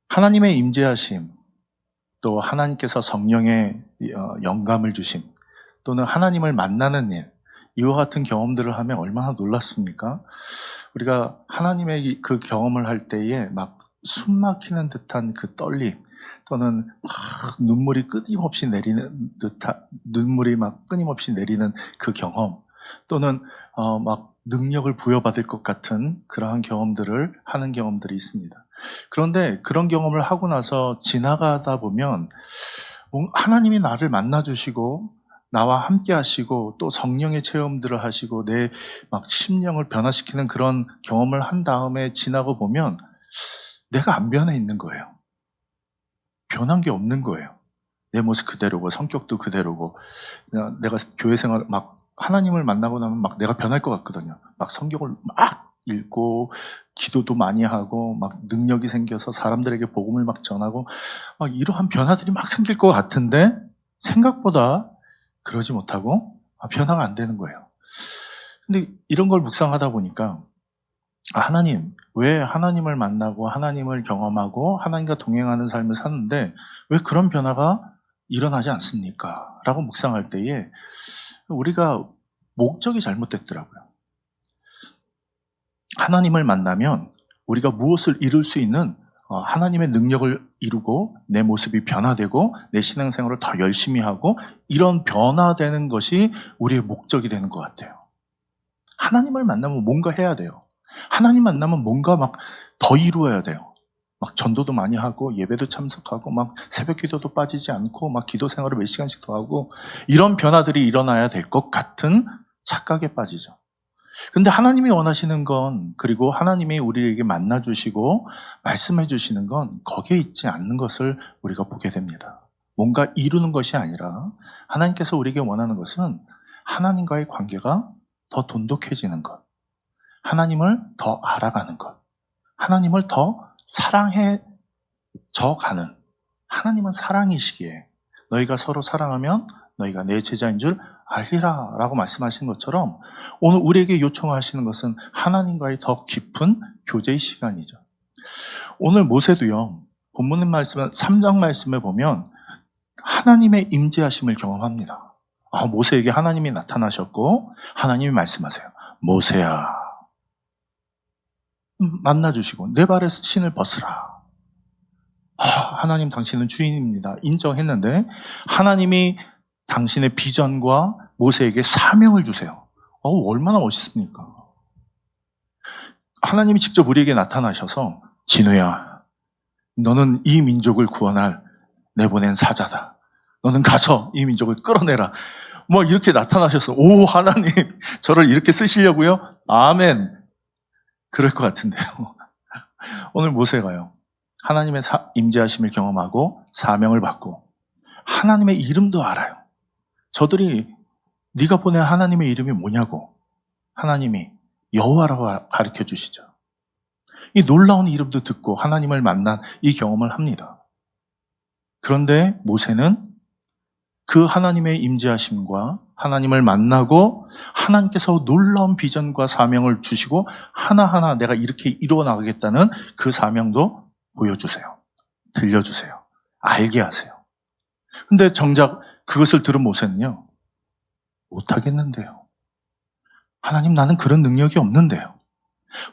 하나님의 임재하심, 또 하나님께서 성령의 영감을 주심, 또는 하나님을 만나는 일, 이와 같은 경험들을 하면 얼마나 놀랍습니까? 우리가 하나님의 그 경험을 할 때에 막 숨 막히는 듯한 그 떨림, 또는 눈물이 끊임없이 내리는 듯한, 눈물이 막 끊임없이 내리는 그 경험, 또는 막 능력을 부여받을 것 같은 그러한 경험들을 하는 경험들이 있습니다. 그런데 그런 경험을 하고 나서 지나가다 보면 하나님이 나를 만나주시고 나와 함께 하시고 또 성령의 체험들을 하시고 내 막 심령을 변화시키는 그런 경험을 한 다음에 지나고 보면 내가 안 변해 있는 거예요. 변한 게 없는 거예요. 내 모습 그대로고 성격도 그대로고, 내가 교회 생활 막 하나님을 만나고 나면 막 내가 변할 것 같거든요. 막 성경을 막 읽고 기도도 많이 하고 막 능력이 생겨서 사람들에게 복음을 막 전하고 막 이러한 변화들이 막 생길 것 같은데 생각보다 그러지 못하고 변화가 안 되는 거예요. 근데 이런 걸 묵상하다 보니까 하나님, 왜 하나님을 만나고 하나님을 경험하고 하나님과 동행하는 삶을 사는데 왜 그런 변화가 일어나지 않습니까? 라고 묵상할 때에 우리가 목적이 잘못됐더라고요. 하나님을 만나면 우리가 무엇을 이룰 수 있는 하나님의 능력을 이루고 내 모습이 변화되고 내 신앙생활을 더 열심히 하고 이런 변화되는 것이 우리의 목적이 되는 것 같아요. 하나님을 만나면 뭔가 해야 돼요. 하나님 만나면 뭔가 막 더 이루어야 돼요. 막 전도도 많이 하고 예배도 참석하고 막 새벽 기도도 빠지지 않고 막 기도 생활을 몇 시간씩 더 하고 이런 변화들이 일어나야 될 것 같은 착각에 빠지죠. 근데 하나님이 원하시는 건, 그리고 하나님이 우리에게 만나주시고 말씀해 주시는 건 거기에 있지 않는 것을 우리가 보게 됩니다. 뭔가 이루는 것이 아니라 하나님께서 우리에게 원하는 것은 하나님과의 관계가 더 돈독해지는 것, 하나님을 더 알아가는 것, 하나님을 더 사랑해져 가는, 하나님은 사랑이시기에 너희가 서로 사랑하면 너희가 내 제자인 줄 알리라 라고 말씀하신 것처럼 오늘 우리에게 요청하시는 것은 하나님과의 더 깊은 교제의 시간이죠. 오늘 모세도요, 본문 말씀 3장 말씀에 보면 하나님의 임재하심을 경험합니다. 모세에게 하나님이 나타나셨고 하나님이 말씀하세요. 모세야, 만나주시고 내 발에 신을 벗으라. 하나님 당신은 주인입니다. 인정했는데 하나님이 당신의 비전과 모세에게 사명을 주세요. 얼마나 멋있습니까? 하나님이 직접 우리에게 나타나셔서 진우야, 너는 이 민족을 구원할 내보낸 사자다. 너는 가서 이 민족을 끌어내라. 뭐 이렇게 나타나셔서 오, 하나님 저를 이렇게 쓰시려고요? 아멘. 그럴 것 같은데요. 오늘 모세가요, 하나님의 임재하심을 경험하고 사명을 받고 하나님의 이름도 알아요. 저들이 네가 보낸 하나님의 이름이 뭐냐고 하나님이 여호와라고 가르쳐 주시죠. 이 놀라운 이름도 듣고 하나님을 만난 이 경험을 합니다. 그런데 모세는 그 하나님의 임재하심과 하나님을 만나고 하나님께서 놀라운 비전과 사명을 주시고 하나하나 내가 이렇게 이루어 나가겠다는 그 사명도 보여주세요. 들려주세요. 알게 하세요. 근데 정작 그것을 들은 모세는요, 못하겠는데요. 하나님, 나는 그런 능력이 없는데요.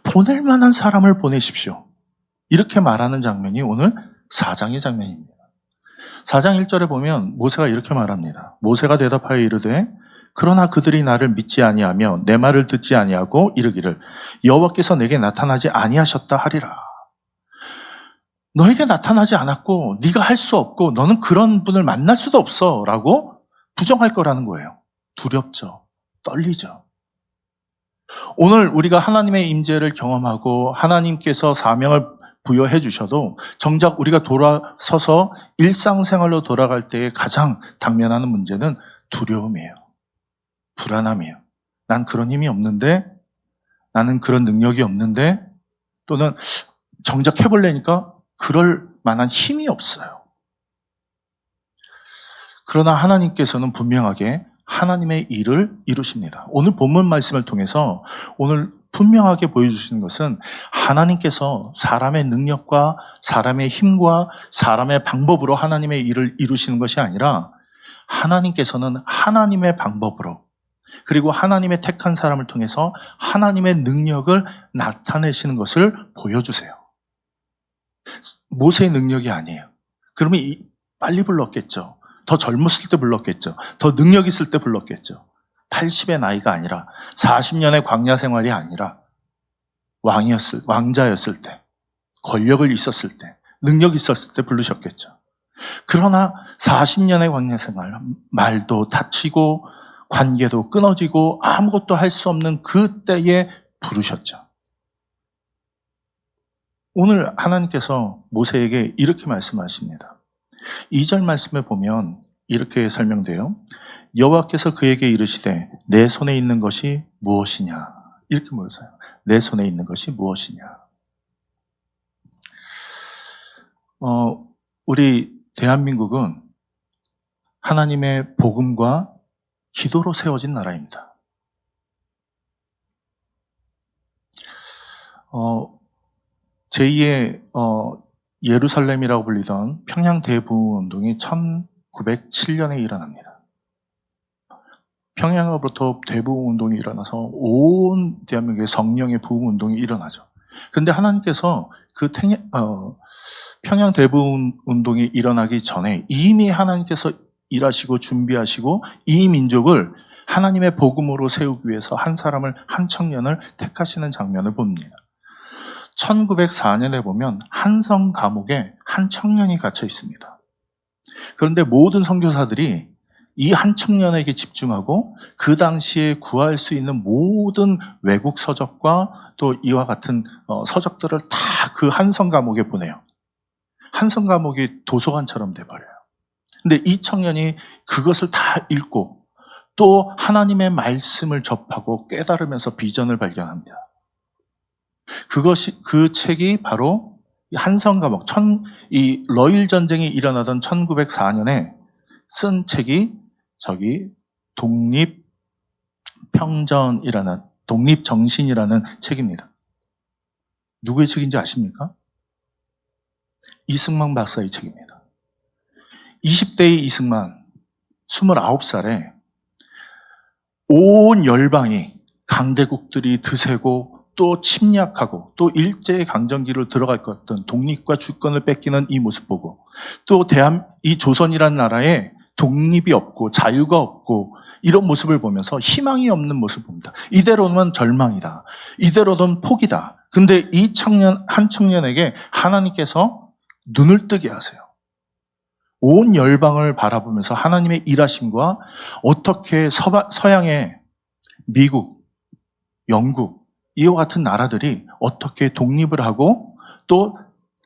보낼 만한 사람을 보내십시오. 이렇게 말하는 장면이 오늘 4장의 장면입니다. 4장 1절에 보면 모세가 이렇게 말합니다. 모세가 대답하여 이르되 그러나 그들이 나를 믿지 아니하며 내 말을 듣지 아니하고 이르기를 여호와께서 내게 나타나지 아니하셨다 하리라. 너에게 나타나지 않았고 네가 할 수 없고 너는 그런 분을 만날 수도 없어 라고 부정할 거라는 거예요. 두렵죠. 떨리죠. 오늘 우리가 하나님의 임재를 경험하고 하나님께서 사명을 부여해 주셔도 정작 우리가 돌아서서 일상생활로 돌아갈 때에 가장 당면하는 문제는 두려움이에요. 불안함이에요. 난 그런 힘이 없는데, 나는 그런 능력이 없는데, 또는 정작 해보려니까 그럴 만한 힘이 없어요. 그러나 하나님께서는 분명하게 하나님의 일을 이루십니다. 오늘 본문 말씀을 통해서 오늘 분명하게 보여주시는 것은 하나님께서 사람의 능력과 사람의 힘과 사람의 방법으로 하나님의 일을 이루시는 것이 아니라 하나님께서는 하나님의 방법으로 그리고 하나님의 택한 사람을 통해서 하나님의 능력을 나타내시는 것을 보여주세요. 모세의 능력이 아니에요. 그러면 빨리 불렀겠죠. 더 젊었을 때 불렀겠죠. 더 능력 있을 때 불렀겠죠. 80의 나이가 아니라 40년의 광야 생활이 아니라 왕자였을 때, 권력을 있었을 때, 능력이 있었을 때 부르셨겠죠. 그러나 40년의 광야 생활, 말도 다치고 관계도 끊어지고 아무것도 할 수 없는 그때에 부르셨죠. 오늘 하나님께서 모세에게 이렇게 말씀하십니다. 2절 말씀에 보면 이렇게 설명돼요. 여호와께서 그에게 이르시되 내 손에 있는 것이 무엇이냐? 이렇게 물으세요. 내 손에 있는 것이 무엇이냐? 우리 대한민국은 하나님의 복음과 기도로 세워진 나라입니다. 제2의 예루살렘이라고 불리던 평양 대부흥운동이 1907년에 일어납니다. 평양으로부터 대부흥운동이 일어나서 온 대한민국의 성령의 부흥운동이 일어나죠. 그런데 하나님께서 그 평양 대부흥운동이 일어나기 전에 이미 하나님께서 일하시고 준비하시고 이 민족을 하나님의 복음으로 세우기 위해서 한 사람을, 한 청년을 택하시는 장면을 봅니다. 1904년에 보면 한성 감옥에 한 청년이 갇혀 있습니다. 그런데 모든 선교사들이 이 한 청년에게 집중하고 그 당시에 구할 수 있는 모든 외국 서적과 또 이와 같은 서적들을 다 그 한성 감옥에 보내요. 한성 감옥이 도서관처럼 돼버려요. 근데 이 청년이 그것을 다 읽고 또 하나님의 말씀을 접하고 깨달으면서 비전을 발견합니다. 그 책이 바로 한성 감옥, 이 러일 전쟁이 일어나던 1904년에 쓴 책이 저기 독립정신이라는 책입니다. 누구의 책인지 아십니까? 이승만 박사의 책입니다. 20대의 이승만, 29살에 온 열방이 강대국들이 드세고 또 침략하고 또 일제의 강점기로 들어갈 것 같던 독립과 주권을 뺏기는 이 모습 보고 또 이 조선이라는 나라에 독립이 없고 자유가 없고 이런 모습을 보면서 희망이 없는 모습을 봅니다. 이대로는 절망이다. 이대로는 포기다. 근데 한 청년에게 하나님께서 눈을 뜨게 하세요. 온 열방을 바라보면서 하나님의 일하심과 어떻게 서양의 미국, 영국 이와 같은 나라들이 어떻게 독립을 하고 또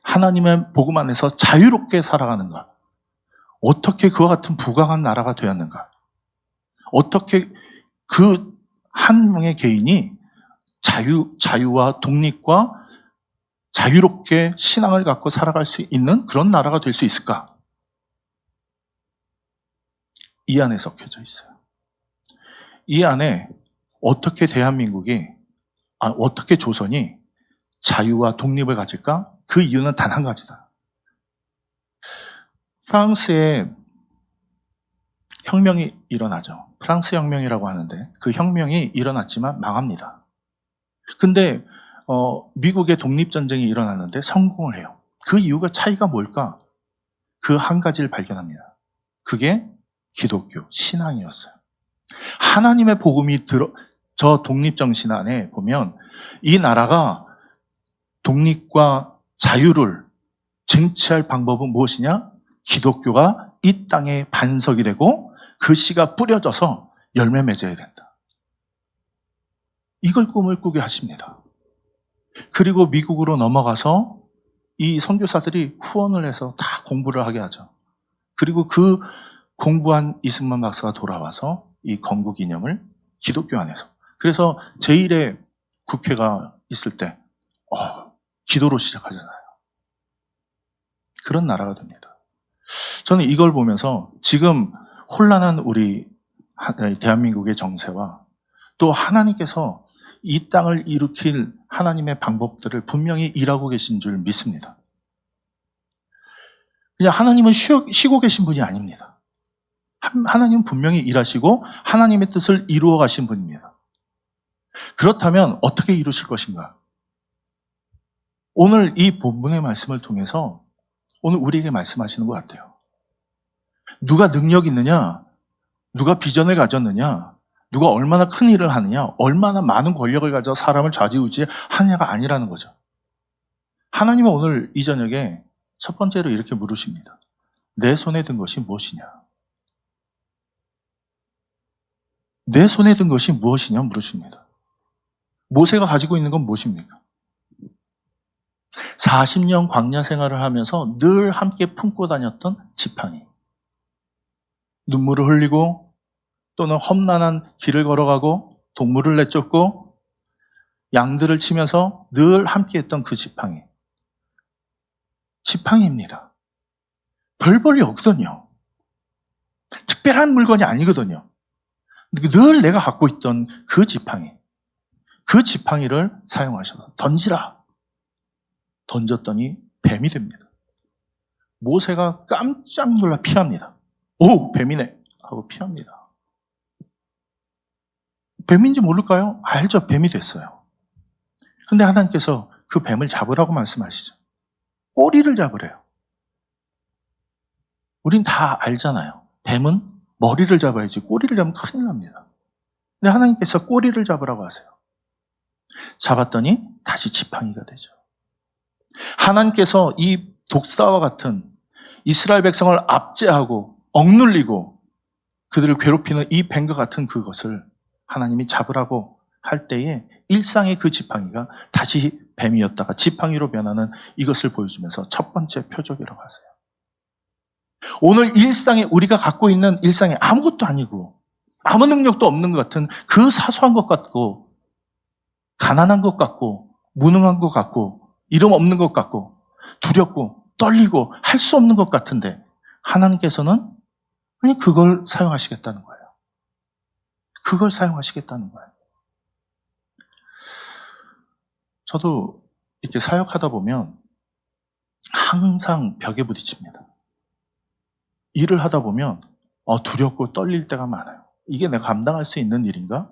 하나님의 복음 안에서 자유롭게 살아가는가, 어떻게 그와 같은 부강한 나라가 되었는가, 어떻게 그 한 명의 개인이 자유와 독립과 자유롭게 신앙을 갖고 살아갈 수 있는 그런 나라가 될 수 있을까? 이 안에 섞여져 있어요. 이 안에 어떻게 어떻게 조선이 자유와 독립을 가질까? 그 이유는 단 한 가지다. 프랑스에 혁명이 일어나죠. 프랑스 혁명이라고 하는데 그 혁명이 일어났지만 망합니다. 근데 미국의 독립전쟁이 일어났는데 성공을 해요. 그 이유가 차이가 뭘까? 그 한 가지를 발견합니다. 그게 기독교, 신앙이었어요. 하나님의 복음이 저 독립정신 안에 보면 이 나라가 독립과 자유를 쟁취할 방법은 무엇이냐? 기독교가 이 땅에 반석이 되고 그 씨가 뿌려져서 열매 맺어야 된다. 이걸 꿈을 꾸게 하십니다. 그리고 미국으로 넘어가서 이 선교사들이 후원을 해서 다 공부를 하게 하죠. 그리고 그 공부한 이승만 박사가 돌아와서 이 건국 이념을 기독교 안에서, 그래서 제1의 국회가 있을 때 기도로 시작하잖아요. 그런 나라가 됩니다. 저는 이걸 보면서 지금 혼란한 우리 대한민국의 정세와 또 하나님께서 이 땅을 일으킬 하나님의 방법들을 분명히 일하고 계신 줄 믿습니다. 그냥 하나님은 쉬고 계신 분이 아닙니다. 하나님은 분명히 일하시고 하나님의 뜻을 이루어 가신 분입니다. 그렇다면 어떻게 이루실 것인가? 오늘 이 본문의 말씀을 통해서 오늘 우리에게 말씀하시는 것 같아요. 누가 능력 있느냐? 누가 비전을 가졌느냐? 누가 얼마나 큰 일을 하느냐? 얼마나 많은 권력을 가져 사람을 좌지우지하느냐가 아니라는 거죠. 하나님은 오늘 이 저녁에 첫 번째로 이렇게 물으십니다. 내 손에 든 것이 무엇이냐? 내 손에 든 것이 무엇이냐 물으십니다. 모세가 가지고 있는 건 무엇입니까? 40년 광야 생활을 하면서 늘 함께 품고 다녔던 지팡이. 눈물을 흘리고 또는 험난한 길을 걸어가고 동물을 내쫓고 양들을 치면서 늘 함께했던 그 지팡이. 지팡이입니다. 별 볼이 없거든요. 특별한 물건이 아니거든요. 늘 내가 갖고 있던 그 지팡이. 그 지팡이를 사용하셔서 던지라. 던졌더니 뱀이 됩니다. 모세가 깜짝 놀라 피합니다. 오, 뱀이네 하고 피합니다. 뱀인지 모를까요? 알죠. 뱀이 됐어요. 그런데 하나님께서 그 뱀을 잡으라고 말씀하시죠. 꼬리를 잡으래요. 우린 다 알잖아요. 뱀은 머리를 잡아야지 꼬리를 잡으면 큰일 납니다. 근데 하나님께서 꼬리를 잡으라고 하세요. 잡았더니 다시 지팡이가 되죠. 하나님께서 이 독사와 같은 이스라엘 백성을 압제하고 억눌리고 그들을 괴롭히는 이 뱀과 같은 그것을 하나님이 잡으라고 할 때에 일상의 그 지팡이가 다시 뱀이었다가 지팡이로 변하는 이것을 보여주면서 첫 번째 표적이라고 하세요. 오늘 일상에 우리가 갖고 있는 일상에 아무것도 아니고 아무 능력도 없는 것 같은 그 사소한 것 같고 가난한 것 같고 무능한 것 같고 이름 없는 것 같고 두렵고 떨리고 할 수 없는 것 같은데 하나님께서는 아니 그걸 사용하시겠다는 거예요. 그걸 사용하시겠다는 거예요. 저도 이렇게 사역하다 보면 항상 벽에 부딪힙니다. 일을 하다 보면 두렵고 떨릴 때가 많아요. 이게 내가 감당할 수 있는 일인가?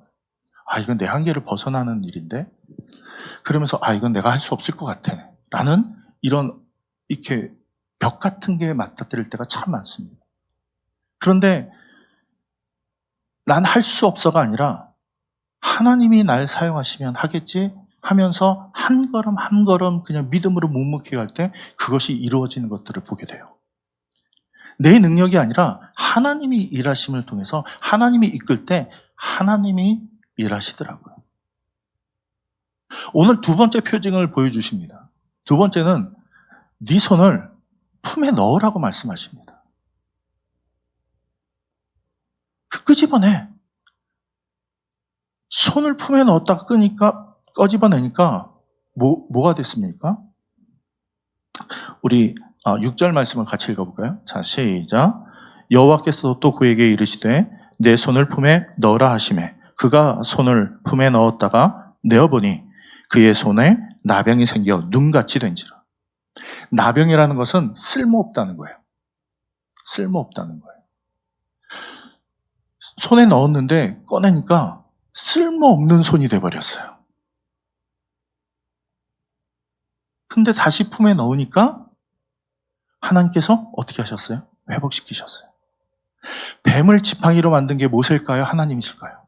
이건 내 한계를 벗어나는 일인데? 그러면서 이건 내가 할 수 없을 것 같아. 라는 이런 이렇게 벽 같은 게 맞닥뜨릴 때가 참 많습니다. 그런데 난 할 수 없어가 아니라 하나님이 날 사용하시면 하겠지 하면서 한 걸음 한 걸음 그냥 믿음으로 묵묵히 갈 때 그것이 이루어지는 것들을 보게 돼요. 내 능력이 아니라 하나님이 일하심을 통해서 하나님이 이끌 때 하나님이 일하시더라고요. 오늘 두 번째 표징을 보여주십니다. 두 번째는 네 손을 품에 넣으라고 말씀하십니다. 끄집어내. 손을 품에 넣었다가 꺼집어내니까 뭐가 됐습니까? 우리 6절 말씀을 같이 읽어볼까요? 자, 시작. 여호와께서 또 그에게 이르시되 내 손을 품에 넣으라 하시매 그가 손을 품에 넣었다가 내어보니 그의 손에 나병이 생겨 눈같이 된지라. 나병이라는 것은 쓸모없다는 거예요. 쓸모없다는 거예요. 손에 넣었는데 꺼내니까 쓸모없는 손이 돼버렸어요. 근데 다시 품에 넣으니까 하나님께서 어떻게 하셨어요? 회복시키셨어요. 뱀을 지팡이로 만든 게 모세일까요? 하나님이실까요?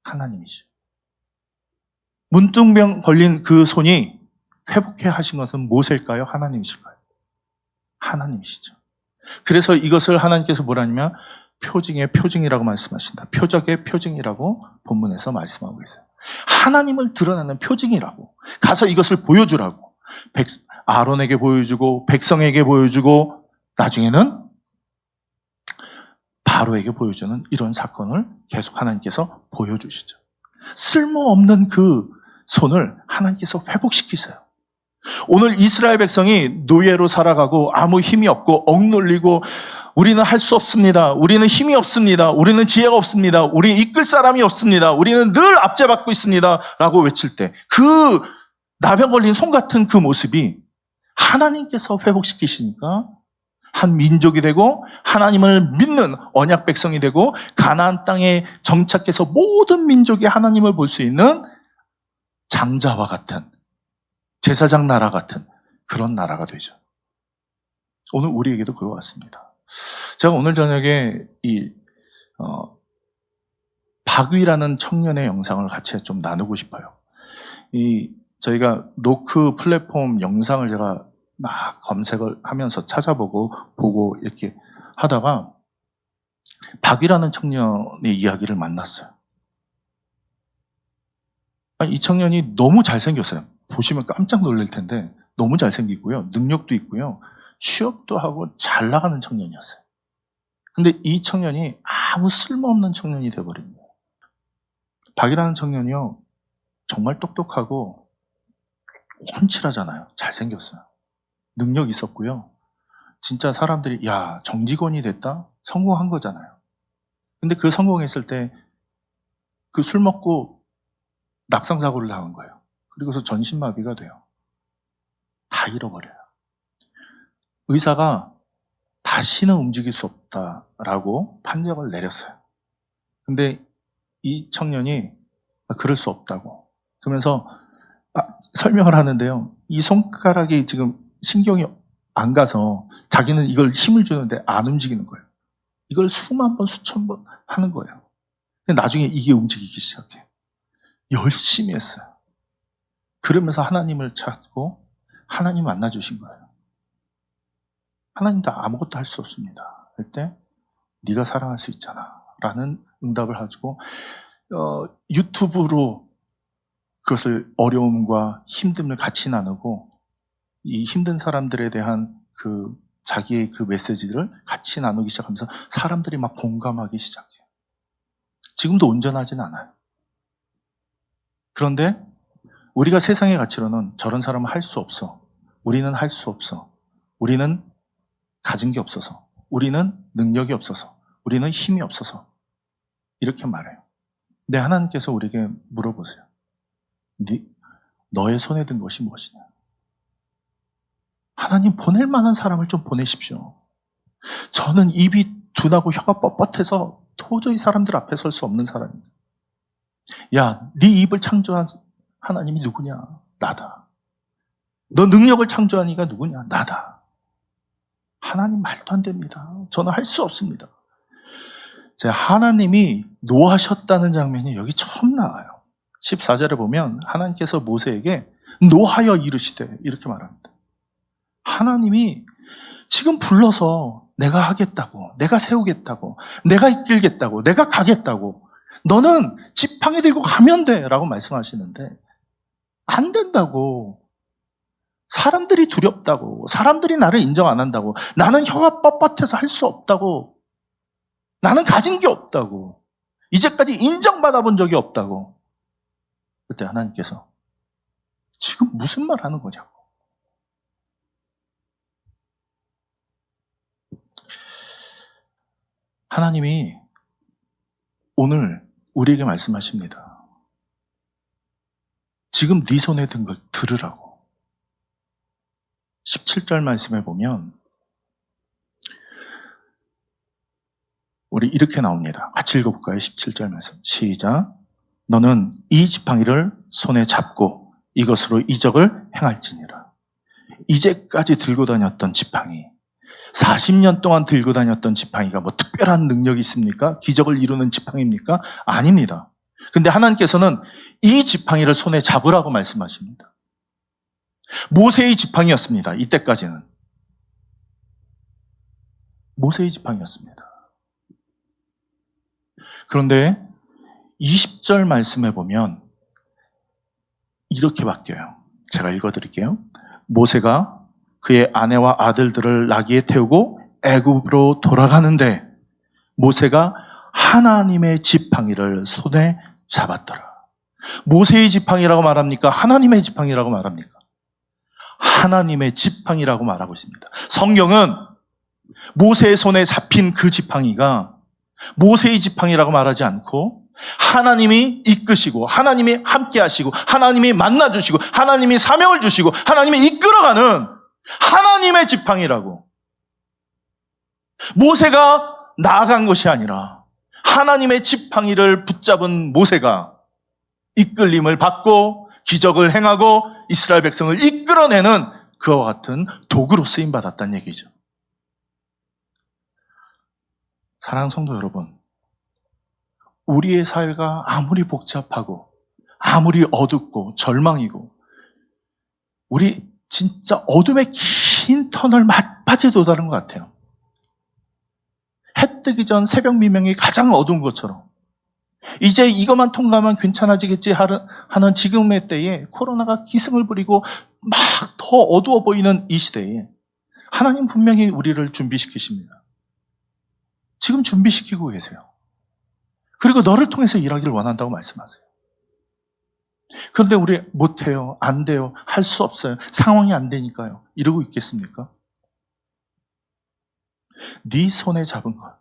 하나님이죠. 문둥병 걸린 그 손이 회복해 하신 것은 모세일까요? 하나님이실까요? 하나님이시죠. 그래서 이것을 하나님께서 뭐라냐면 표징의 표징이라고 말씀하신다. 표적의 표징이라고 본문에서 말씀하고 계세요. 하나님을 드러나는 표징이라고. 가서 이것을 보여주라고. 아론에게 보여주고 백성에게 보여주고 나중에는 바로에게 보여주는 이런 사건을 계속 하나님께서 보여주시죠. 쓸모없는 그 손을 하나님께서 회복시키세요. 오늘 이스라엘 백성이 노예로 살아가고 아무 힘이 없고 억눌리고 우리는 할 수 없습니다. 우리는 힘이 없습니다. 우리는 지혜가 없습니다. 우리는 이끌 사람이 없습니다. 우리는 늘 압제받고 있습니다. 라고 외칠 때 그 나병 걸린 손 같은 그 모습이 하나님께서 회복시키시니까 한 민족이 되고 하나님을 믿는 언약 백성이 되고 가나안 땅에 정착해서 모든 민족이 하나님을 볼 수 있는 장자와 같은 제사장 나라 같은 그런 나라가 되죠. 오늘 우리에게도 그거 같습니다. 제가 오늘 저녁에 박위라는 청년의 영상을 같이 좀 나누고 싶어요. 저희가 노크 플랫폼 영상을 제가 막 검색을 하면서 찾아보고 보고 이렇게 하다가 박이라는 청년의 이야기를 만났어요. 이 청년이 너무 잘생겼어요. 보시면 깜짝 놀랄 텐데 너무 잘생기고요. 능력도 있고요. 취업도 하고 잘 나가는 청년이었어요. 근데 이 청년이 아무 쓸모없는 청년이 되어버린 거예요. 박이라는 청년이요. 정말 똑똑하고 훤칠하잖아요. 잘생겼어요. 능력 있었고요. 진짜 사람들이 야 정직원이 됐다? 성공한 거잖아요. 근데 그 성공했을 때 그 술 먹고 낙상사고를 당한 거예요. 그리고서 전신마비가 돼요. 다 잃어버려요. 의사가 다시는 움직일 수 없다라고 판정을 내렸어요. 근데 이 청년이 그럴 수 없다고 그러면서 설명을 하는데요. 이 손가락이 지금 신경이 안 가서 자기는 이걸 힘을 주는데 안 움직이는 거예요. 이걸 수만 번, 수천 번 하는 거예요. 근데 나중에 이게 움직이기 시작해요. 열심히 했어요. 그러면서 하나님을 찾고 하나님 만나주신 거예요. 하나님도 아무것도 할 수 없습니다. 그때 네가 사랑할 수 있잖아 라는 응답을 하고 유튜브로 그것을 어려움과 힘듦을 같이 나누고 이 힘든 사람들에 대한 자기의 그 메시지를 같이 나누기 시작하면서 사람들이 막 공감하기 시작해요. 지금도 온전하진 않아요. 그런데 우리가 세상의 가치로는 저런 사람은 할 수 없어. 우리는 할 수 없어. 우리는 가진 게 없어서. 우리는 능력이 없어서. 우리는 힘이 없어서. 이렇게 말해요. 근데 하나님께서 우리에게 물어보세요. 너의 손에 든 것이 무엇이냐? 하나님 보낼 만한 사람을 좀 보내십시오. 저는 입이 둔하고 혀가 뻣뻣해서 도저히 사람들 앞에 설 수 없는 사람입니다. 야, 네 입을 창조한 하나님이 누구냐? 나다. 너 능력을 창조한 이가 누구냐? 나다. 하나님 말도 안 됩니다. 저는 할 수 없습니다. 하나님이 노하셨다는 장면이 여기 처음 나와요. 14절에 보면 하나님께서 모세에게 노하여 이르시되 이렇게 말합니다. 하나님이 지금 불러서 내가 하겠다고, 내가 세우겠다고, 내가 이끌겠다고, 내가 가겠다고, 너는 지팡이 들고 가면 돼 라고 말씀하시는데 안 된다고. 사람들이 두렵다고, 사람들이 나를 인정 안 한다고, 나는 혀가 뻣뻣해서 할 수 없다고, 나는 가진 게 없다고, 이제까지 인정받아 본 적이 없다고. 그때 하나님께서 지금 무슨 말 하는 거냐고. 하나님이 오늘 우리에게 말씀하십니다. 지금 네 손에 든 걸 들으라고. 17절 말씀에 보면 우리 이렇게 나옵니다. 같이 읽어볼까요? 17절 말씀 시작. 너는 이 지팡이를 손에 잡고 이것으로 이적을 행할지니라. 이제까지 들고 다녔던 지팡이, 40년 동안 들고 다녔던 지팡이가 뭐 특별한 능력이 있습니까? 기적을 이루는 지팡이입니까? 아닙니다. 근데 하나님께서는 이 지팡이를 손에 잡으라고 말씀하십니다. 모세의 지팡이였습니다. 이때까지는 모세의 지팡이였습니다. 그런데 20절 말씀에 보면 이렇게 바뀌어요. 제가 읽어드릴게요. 모세가 그의 아내와 아들들을 나귀에 태우고 애굽으로 돌아가는데 모세가 하나님의 지팡이를 손에 잡았더라. 모세의 지팡이라고 말합니까? 하나님의 지팡이라고 말합니까? 하나님의 지팡이라고 말하고 있습니다. 성경은 모세의 손에 잡힌 그 지팡이가 모세의 지팡이라고 말하지 않고 하나님이 이끄시고 하나님이 함께 하시고 하나님이 만나주시고 하나님이 사명을 주시고 하나님이 이끌어가는 하나님의 지팡이라고. 모세가 나아간 것이 아니라 하나님의 지팡이를 붙잡은 모세가 이끌림을 받고 기적을 행하고 이스라엘 백성을 이끌어내는 그와 같은 도구로 쓰임받았다는 얘기죠. 사랑하는 성도 여러분, 우리의 사회가 아무리 복잡하고 아무리 어둡고 절망이고 우리 진짜 어둠의 긴 터널 막바지에 도달한 것 같아요. 해 뜨기 전 새벽 미명이 가장 어두운 것처럼 이제 이것만 통과하면 괜찮아지겠지 하는 지금의 때에 코로나가 기승을 부리고 막 더 어두워 보이는 이 시대에 하나님 분명히 우리를 준비시키십니다. 지금 준비시키고 계세요. 그리고 너를 통해서 일하기를 원한다고 말씀하세요. 그런데 우리 못해요, 안 돼요, 할 수 없어요, 상황이 안 되니까요 이러고 있겠습니까? 네 손에 잡은 것,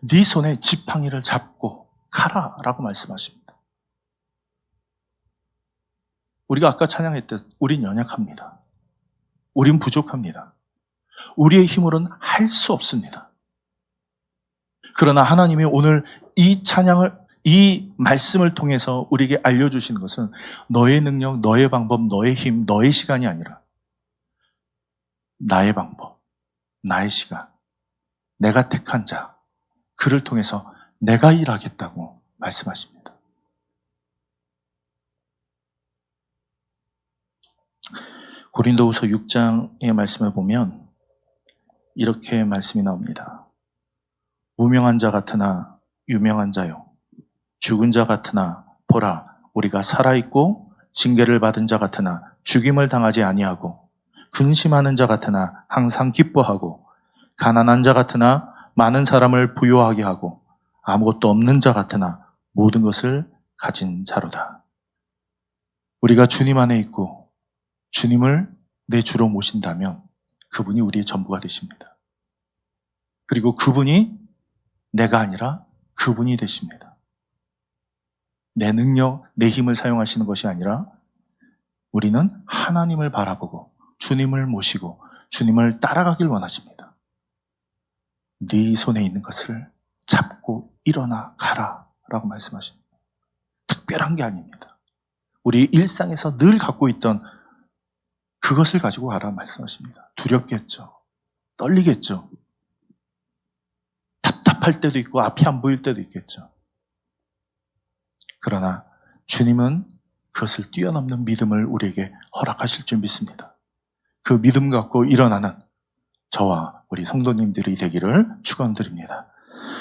네 손에 지팡이를 잡고 가라라고 말씀하십니다. 우리가 아까 찬양했듯 우린 연약합니다. 우린 부족합니다. 우리의 힘으로는 할 수 없습니다. 그러나 하나님이 오늘 이 찬양을, 이 말씀을 통해서 우리에게 알려주시는 것은 너의 능력, 너의 방법, 너의 힘, 너의 시간이 아니라 나의 방법, 나의 시간, 내가 택한 자, 그를 통해서 내가 일하겠다고 말씀하십니다. 고린도후서 6장의 말씀을 보면 이렇게 말씀이 나옵니다. 무명한 자 같으나 유명한 자요, 죽은 자 같으나 보라 우리가 살아있고 징계를 받은 자 같으나 죽임을 당하지 아니하고 근심하는 자 같으나 항상 기뻐하고 가난한 자 같으나 많은 사람을 부요하게 하고 아무것도 없는 자 같으나 모든 것을 가진 자로다. 우리가 주님 안에 있고 주님을 내 주로 모신다면 그분이 우리의 전부가 되십니다. 그리고 그분이 내가 아니라 그분이 되십니다. 내 능력, 내 힘을 사용하시는 것이 아니라 우리는 하나님을 바라보고 주님을 모시고 주님을 따라가길 원하십니다. 네 손에 있는 것을 잡고 일어나 가라 라고 말씀하십니다. 특별한 게 아닙니다. 우리 일상에서 늘 갖고 있던 그것을 가지고 가라 말씀하십니다. 두렵겠죠. 떨리겠죠. 답답할 때도 있고 앞이 안 보일 때도 있겠죠. 그러나 주님은 그것을 뛰어넘는 믿음을 우리에게 허락하실 줄 믿습니다. 그 믿음 갖고 일어나는 저와 우리 성도님들이 되기를 축원드립니다.